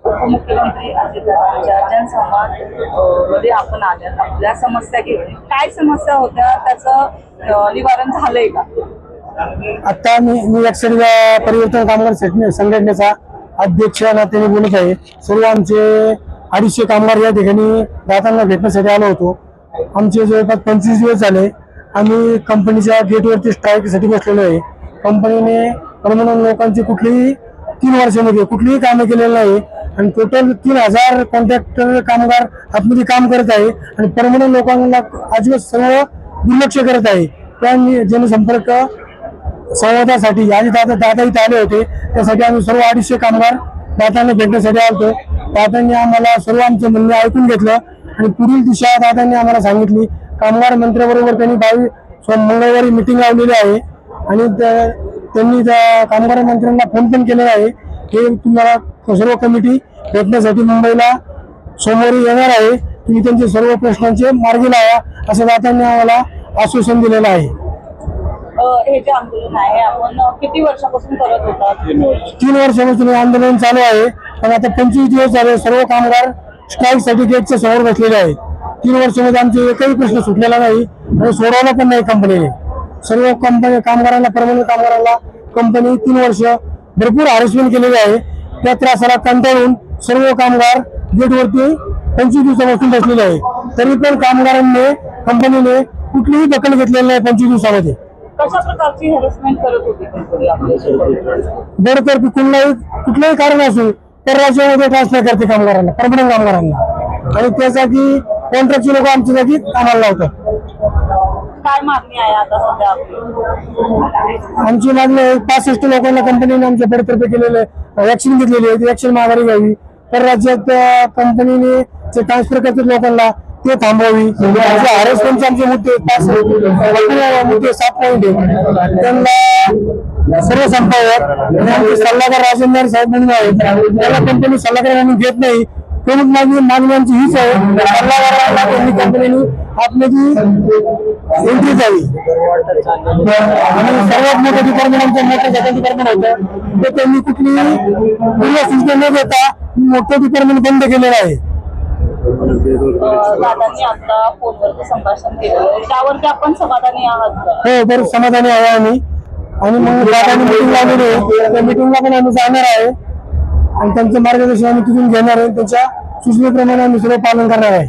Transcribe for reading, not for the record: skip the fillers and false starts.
उपमुख्यमंत्री अजितदादांच्या जनसंवाद मध्ये आपण आल्यात आपल्या समस्या घेऊन. काय समस्या होत्या, त्याचं निवारण झालंय का? आता मी ऍक्च्युअली परिवर्तन कामगार संघटनेचा अध्यक्ष नात्याने बोलत आहे. सर्व आमचे 250 कामगार या ठिकाणी दादांना भेटण्यासाठी आलो होतो. आमचे जवळपास 25 दिवस झाले आम्ही कंपनीच्या गेटवरती स्ट्राईकसाठी बसलेलो आहे. कंपनीने परमनंट लोकांची कुठलीही 3 वर्षामध्ये कुठलीही कामं केलेली नाही आणि टोटल 3000 कॉन्ट्रॅक्टर कामगार आतमध्ये काम करत आहे आणि परमनंट लोकांना अजिबात सर्व दुर्लक्ष करत आहे. त्या जनसंपर्क संवादासाठी आज दादा इथे आले होते. त्यासाठी आम्ही सर्व 250 कामगार दादांना भेटण्यासाठी आलो. दादांनी आम्हाला सर्व आमचे म्हणणे ऐकून घेतलं आणि पुढील दिशा दादांनी आम्हाला सांगितली. कामगार मंत्र्याबरोबर त्यांनी 22 मंगळवारी मिटिंग लावलेली आहे आणि त्यांनी त्या कामगार मंत्र्यांना फोन पण केलेला आहे की तुम्हाला सर्व कमिटी भेटण्यासाठी मुंबईला सोमवारी येणार आहे, तुम्ही त्यांचे सर्व प्रश्नांचे मार्गी लावा असं दादांनी आम्हाला आश्वासन दिलेलं आहे. हे जे आंदोलन आहे आपण किती वर्षापासून करत होता? 3 वर्षापासून आंदोलन चालू आहे. पण आता 25 दिवस झाले सर्व कामगार स्ट्राईक साठी गेटच्या समोर बसलेले आहेत. 3 वर्षामध्ये आमचे एकही प्रश्न सुटलेला नाही आणि सोडवला पण नाही कंपनीने. सर्व कंपनी कामगारांना परमनंट कामगारांना कंपनी 3 वर्ष भरपूर हॅरेसमेंट केलेली आहे. त्या त्रासाला कंटाळून सर्व कामगार गेटवरती 25 दिवसापासून बसलेले आहे. तरी पण कामगारांनी कंपनीने कुठलीही दखल घेतलेली नाही 25 दिवसामध्ये. कशा प्रकारची हॅरेसमेंट करत होती कंपनी आपल्यासोबत? बरोबर कुठलंही कारण असो तर राज्यामध्ये ट्रान्सफर करते कामगारांना, परमनंट कामगारांना आणि त्यासाठी कॉन्ट्रॅक्टची लोक आमच्या जागी कामाला लावतात. काय मागणी आहे आता सध्या आपली? आमची मागणी आहे 65 लोकांना कंपनीने आमच्या बडतर्फे केलेले ऍक्शन घेतलेली आहे. ती ऍक्शन माघारी घ्यावी. तर राज्यात कंपनीने जे ट्रान्सफर करतात लोकांना ते थांबवावी. हॅरेसमेंटचे आमचे मुद्दे 7 पॉईंट आहेत त्यांना सर्व संपावर आणि आमचे सल्लागार राजेंद्र साहेब म्हणून आहेत. त्याला कंपनी सल्लागार म्हणून घेत नाही. प्रमुख मागणी आमची हीच आहे, सल्लागारांना त्यांनी कंपनीने आतमध्ये एंट्री द्यावी. आणि सर्वात मोठं डिपार्टमेंट आमचं मोठं सेकंड डिपार्टमेंट होतं ते त्यांनी कुठलीही पूर्ण सूचना न देता मोठं डिपार्टमेंट बंद केलेलं आहे. दादांनी आता फोनवरती संभाषण केलं, त्यावरती आपण समाधानी आहात का? हो, बरं समाधानी आहे आम्ही. आणि मग दादांनी मिटिंग लावलेली आहे, त्या मिटिंगला पण आम्ही जाणार आहे आणि त्यांचं मार्गदर्शन आम्ही तिथून घेणार आहे. त्यांच्या सूचनेप्रमाणे आम्ही सर्व पालन करणार आहे.